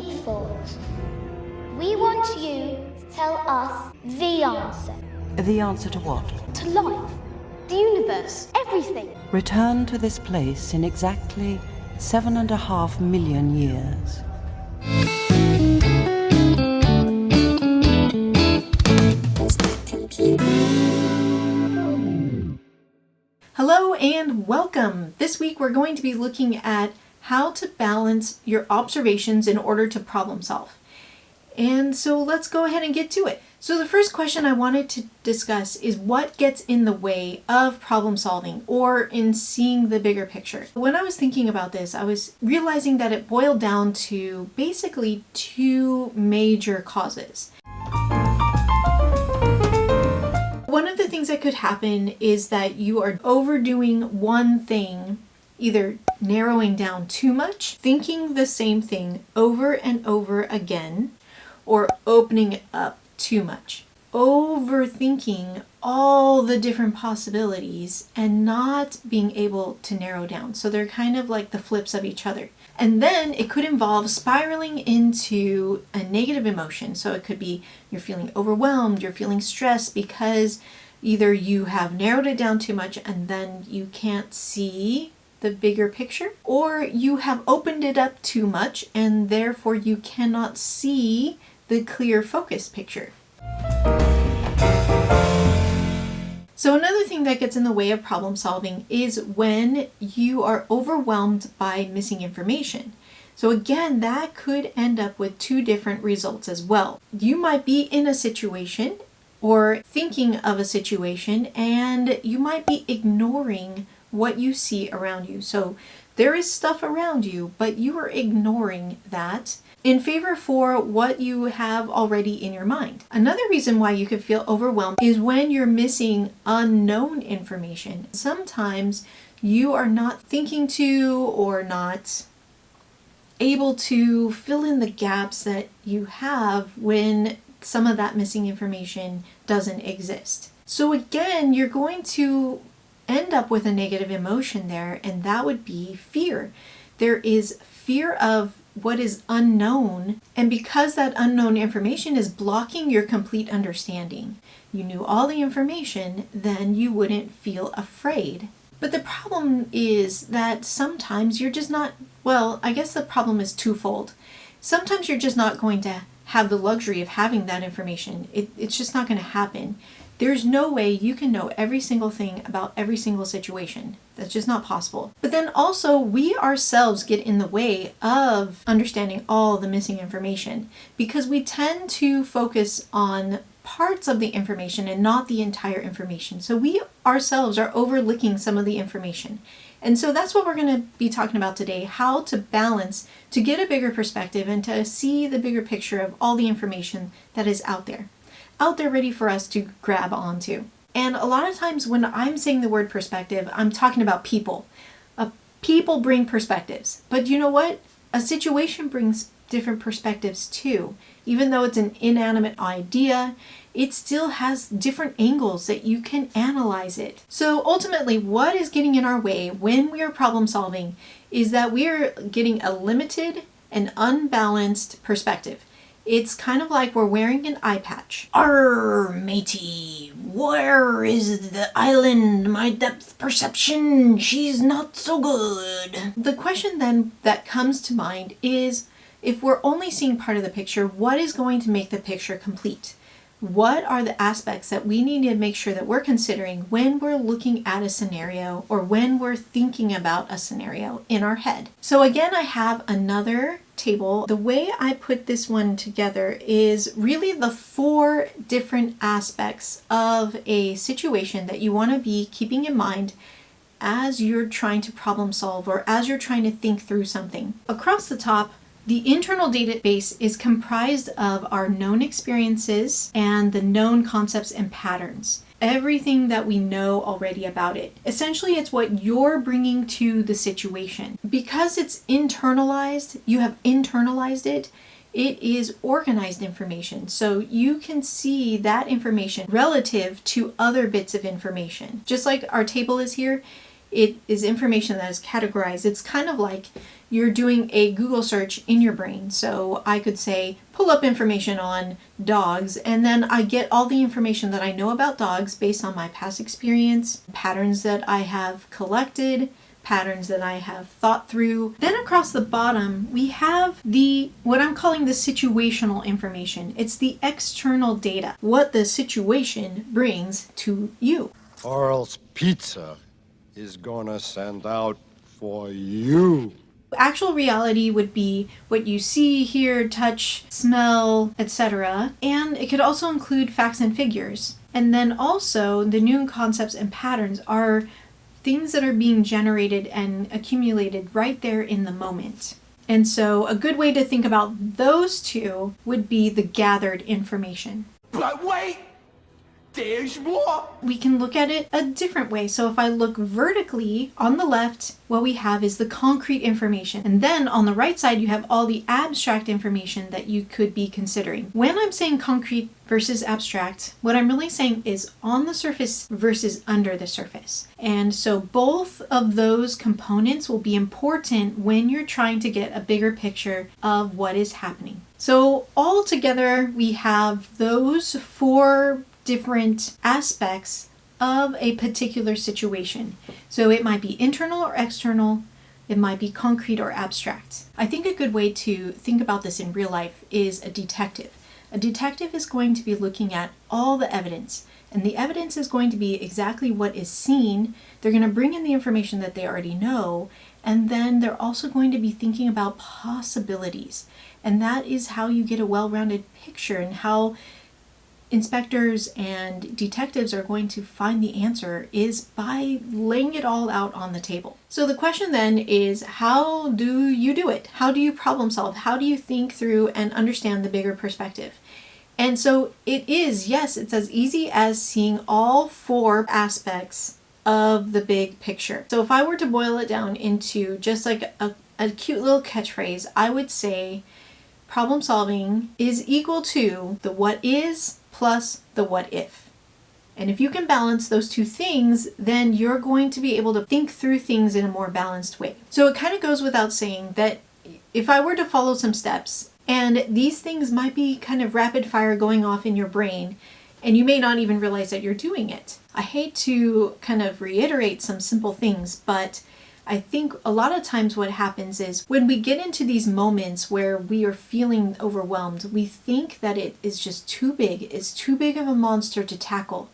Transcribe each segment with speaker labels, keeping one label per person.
Speaker 1: default. We want you to tell us the answer.
Speaker 2: The answer to what?
Speaker 1: To life, the universe, everything.
Speaker 2: Return to this place in exactly 7.5 million years.
Speaker 3: Hello and welcome! This week we're going to be looking at how to balance your observations in order to problem solve. And so let's go ahead and get to it. So the first question I wanted to discuss is what gets in the way of problem solving or in seeing the bigger picture. When I was thinking about this, I was realizing that it boiled down to basically two major causes. One of the things that could happen is that you are overdoing one thing, either narrowing down too much, thinking the same thing over and over again, or opening it up too much. Overthinking all the different possibilities and not being able to narrow down. So they're kind of like the flips of each other. And then it could involve spiraling into a negative emotion. So it could be you're feeling overwhelmed, you're feeling stressed because either you have narrowed it down too much and then you can't see the bigger picture, or you have opened it up too much and therefore you cannot see the clear focused picture. So another thing that gets in the way of problem solving is when you are overwhelmed by missing information. So again, that could end up with two different results as well. You might be in a situation or thinking of a situation and you might be ignoring what you see around you. So there is stuff around you, but you are ignoring that in favor for what you have already in your mind. Another reason why you could feel overwhelmed is when you're missing unknown information. Sometimes you are not thinking to or not able to fill in the gaps that you have when some of that missing information doesn't exist. So again, you're going to end up with a negative emotion there, and that would be fear. There is fear of what is unknown, and because that unknown information is blocking your complete understanding. You knew all the information, then you wouldn't feel afraid. But the problem is that sometimes you're just not, well, I guess the problem is twofold. Sometimes you're just not going to have the luxury of having that information. It's just not going to happen. There's no way you can know every single thing about every single situation. That's just not possible. But then also, we ourselves get in the way of understanding all the missing information because we tend to focus on parts of the information and not the entire information. So we ourselves are overlooking some of the information. And so that's what we're going to be talking about today, how to balance, to get a bigger perspective and to see the bigger picture of all the information that is out there ready for us to grab onto. And a lot of times when I'm saying the word perspective, I'm talking about people. People bring perspectives. But you know what? A situation brings different perspectives too. Even though it's an inanimate idea, it still has different angles that you can analyze it. So ultimately, what is getting in our way when we are problem solving is that we are getting a limited and unbalanced perspective. It's kind of like we're wearing an eye patch. Arr, matey, where is the island? My depth perception, she's not so good. The question then that comes to mind is, if we're only seeing part of the picture, what is going to make the picture complete? What are the aspects that we need to make sure that we're considering when we're looking at a scenario or when we're thinking about a scenario in our head? So again, I have another table. The way I put this one together is really the 4 different aspects of a situation that you want to be keeping in mind as you're trying to problem solve or as you're trying to think through something. Across the top, the internal database is comprised of our known experiences and the known concepts and patterns. Everything that we know already about it. Essentially, it's what you're bringing to the situation. Because it's internalized, you have internalized it, it is organized information. So you can see that information relative to other bits of information. Just like our table is here, it is information that is categorized. It's kind of like you're doing a Google search in your brain. So I could say, pull up information on dogs, and then I get all the information that I know about dogs based on my past experience, patterns that I have collected, patterns that I have thought through. Then across the bottom, we have what I'm calling the situational information. It's the external data, what the situation brings to you.
Speaker 4: Oral's Pizza is gonna send out for you.
Speaker 3: Actual reality would be what you see, hear, touch, smell, etc. And it could also include facts and figures. And then also the new concepts and patterns are things that are being generated and accumulated right there in the moment. And so a good way to think about those two would be the gathered information.
Speaker 5: But wait! There's more!
Speaker 3: We can look at it a different way. So if I look vertically on the left, what we have is the concrete information. And then on the right side, you have all the abstract information that you could be considering. When I'm saying concrete versus abstract, what I'm really saying is on the surface versus under the surface. And so both of those components will be important when you're trying to get a bigger picture of what is happening. So all together, we have those four different aspects of a particular situation. So it might be internal or external, it might be concrete or abstract. I think a good way to think about this in real life is a detective. A detective is going to be looking at all the evidence, and the evidence is going to be exactly what is seen. They're going to bring in the information that they already know, and then they're also going to be thinking about possibilities. And that is how you get a well-rounded picture, and how inspectors and detectives are going to find the answer is by laying it all out on the table. So the question then is, how do you do it? How do you problem solve? How do you think through and understand the bigger perspective? And so it is, yes, it's as easy as seeing all four aspects of the big picture. So if I were to boil it down into just like a cute little catchphrase, I would say problem solving is equal to the what is plus the what if. And if you can balance those two things, then you're going to be able to think through things in a more balanced way. So it kind of goes without saying that if I were to follow some steps, and these things might be kind of rapid fire going off in your brain, and you may not even realize that you're doing it. I hate to kind of reiterate some simple things, but I think a lot of times what happens is when we get into these moments where we are feeling overwhelmed, we think that it is just too big. It's too big of a monster to tackle.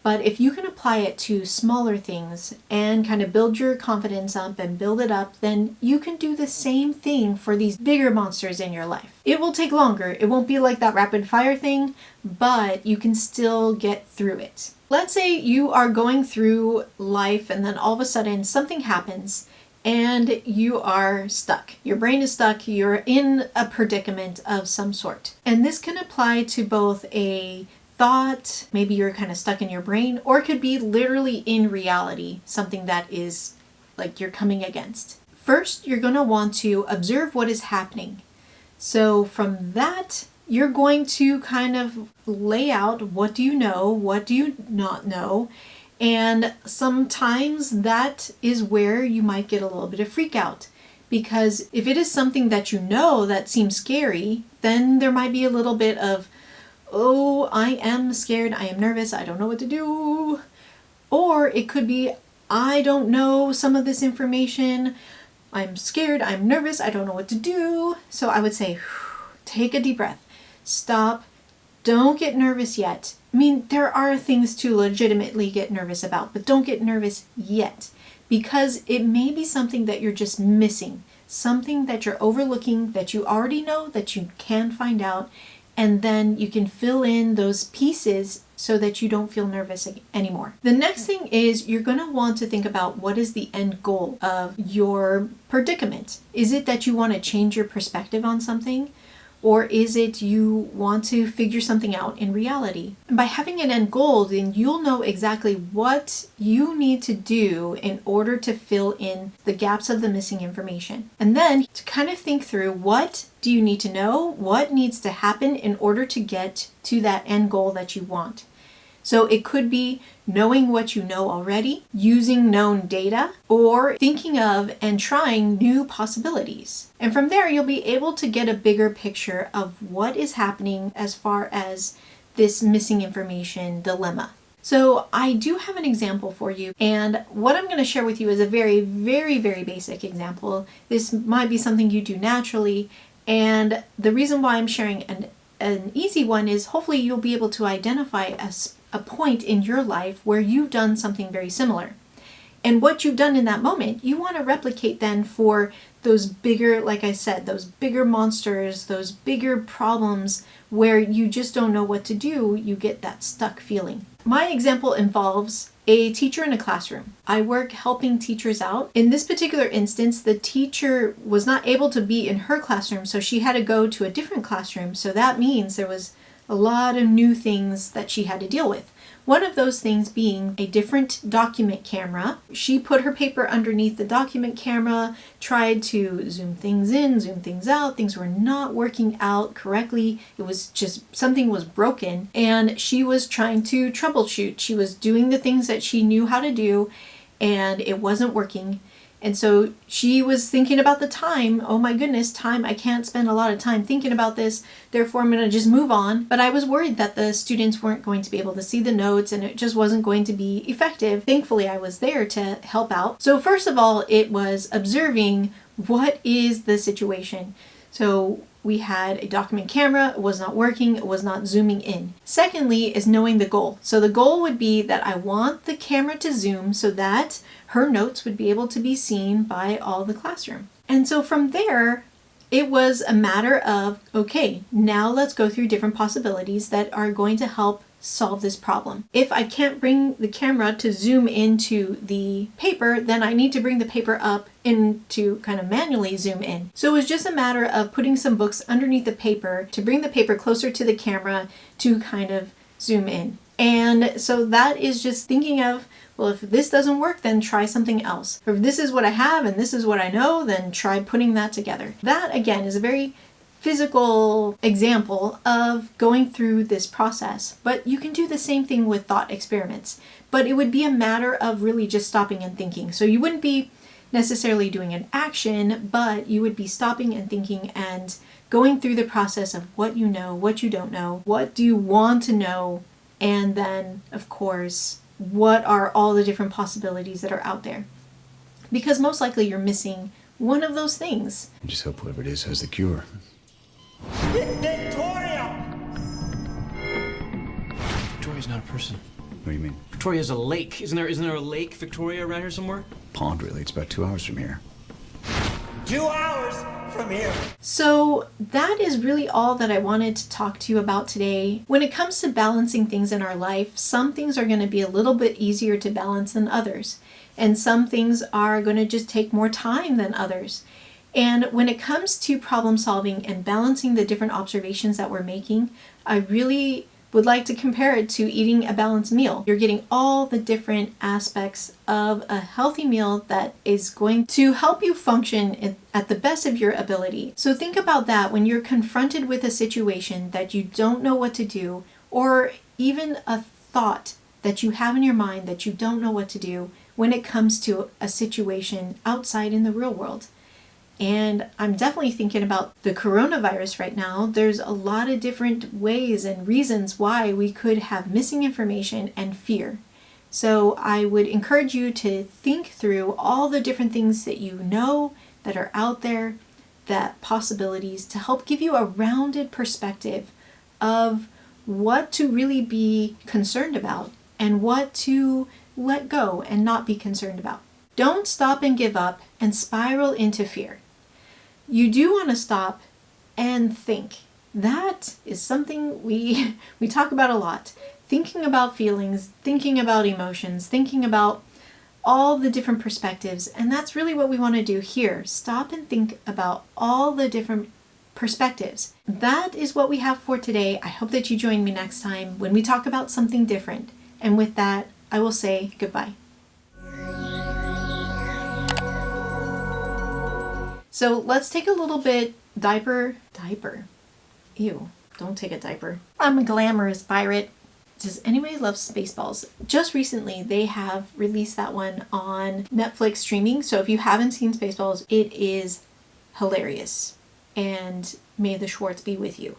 Speaker 3: But if you can apply it to smaller things and kind of build your confidence up and build it up, then you can do the same thing for these bigger monsters in your life. It will take longer. It won't be like that rapid fire thing, but you can still get through it. Let's say you are going through life and then all of a sudden something happens and you are stuck. Your brain is stuck. You're in a predicament of some sort. And this can apply to both a thought, maybe you're kind of stuck in your brain, or it could be literally in reality, something that is like you're coming against. First, you're going to want to observe what is happening. So from that, you're going to kind of lay out what do you know, what do you not know, and sometimes that is where you might get a little bit of freak out. Because if it is something that you know that seems scary, then there might be a little bit of, oh, I am scared, I am nervous, I don't know what to do. Or it could be, I don't know some of this information, I'm scared, I'm nervous, I don't know what to do. So I would say, take a deep breath, stop, don't get nervous yet. I mean, there are things to legitimately get nervous about, but don't get nervous yet, because it may be something that you're just missing, something that you're overlooking, that you already know, that you can find out, and then you can fill in those pieces so that you don't feel nervous anymore. The next thing is you're going to want to think about what is the end goal of your predicament. Is it that you want to change your perspective on something? Or is it you want to figure something out in reality? And by having an end goal, then you'll know exactly what you need to do in order to fill in the gaps of the missing information. And then to kind of think through, what do you need to know? What needs to happen in order to get to that end goal that you want? So it could be knowing what you know already, using known data, or thinking of and trying new possibilities. And from there, you'll be able to get a bigger picture of what is happening as far as this missing information dilemma. So I do have an example for you, and what I'm going to share with you is a very, very, very basic example. This might be something you do naturally, and the reason why I'm sharing an easy one is hopefully you'll be able to identify a point in your life where you've done something very similar. And what you've done in that moment, you want to replicate then for those bigger, like I said, those bigger monsters, those bigger problems where you just don't know what to do, you get that stuck feeling. My example involves a teacher in a classroom. I work helping teachers out. In this particular instance, the teacher was not able to be in her classroom, so she had to go to a different classroom. So that means there was a lot of new things that she had to deal with. One of those things being a different document camera. She put her paper underneath the document camera, tried to zoom things in, zoom things out. Things were not working out correctly. It was just something was broken, and she was trying to troubleshoot. She was doing the things that she knew how to do, and it wasn't working. And so she was thinking about the time. Oh my goodness, time. I can't spend a lot of time thinking about this. Therefore, I'm going to just move on. But I was worried that the students weren't going to be able to see the notes and it just wasn't going to be effective. Thankfully, I was there to help out. So first of all, it was observing what is the situation. So we had a document camera, it was not working, it was not zooming in. Secondly is knowing the goal. So the goal would be that I want the camera to zoom so that her notes would be able to be seen by all the classroom. And so from there, it was a matter of, okay, now let's go through different possibilities that are going to help solve this problem. If I can't bring the camera to zoom into the paper, then I need to bring the paper up and to kind of manually zoom in. So it was just a matter of putting some books underneath the paper to bring the paper closer to the camera to kind of zoom in. And so that is just thinking of, well, if this doesn't work, then try something else. If this is what I have and this is what I know, then try putting that together. That, again, is a very physical example of going through this process. But you can do the same thing with thought experiments. But it would be a matter of really just stopping and thinking. So you wouldn't be necessarily doing an action, but you would be stopping and thinking and going through the process of what you know, what you don't know, what do you want to know, and then, of course, what are all the different possibilities that are out there. Because most likely you're missing one of those things.
Speaker 6: Just hope whoever it is has the cure.
Speaker 5: Victoria!
Speaker 7: Victoria's not a person.
Speaker 6: What do you mean?
Speaker 7: Victoria's a lake. Isn't there a lake, Victoria, around here somewhere?
Speaker 6: Pond, really. It's about 2 hours from here.
Speaker 5: 2 hours from here.
Speaker 3: So that is really all that I wanted to talk to you about today. When it comes to balancing things in our life, some things are going to be a little bit easier to balance than others. And some things are going to just take more time than others. And when it comes to problem solving and balancing the different observations that we're making, I really would like to compare it to eating a balanced meal. You're getting all the different aspects of a healthy meal that is going to help you function at the best of your ability. So think about that when you're confronted with a situation that you don't know what to do, or even a thought that you have in your mind that you don't know what to do when it comes to a situation outside in the real world. And I'm definitely thinking about the coronavirus right now. There's a lot of different ways and reasons why we could have missing information and fear. So I would encourage you to think through all the different things that you know that are out there, that possibilities, to help give you a rounded perspective of what to really be concerned about and what to let go and not be concerned about. Don't stop and give up and spiral into fear. You do want to stop and think. That is something we talk about a lot. Thinking about feelings, thinking about emotions, thinking about all the different perspectives. And that's really what we want to do here. Stop and think about all the different perspectives. That is what we have for today. I hope that you join me next time when we talk about something different. And with that, I will say goodbye. So let's take a little bit diaper. Ew, don't take a diaper. I'm a glamorous pirate. Does anybody love Spaceballs? Just recently, they have released that one on Netflix streaming. So if you haven't seen Spaceballs, it is hilarious. And may the Schwartz be with you.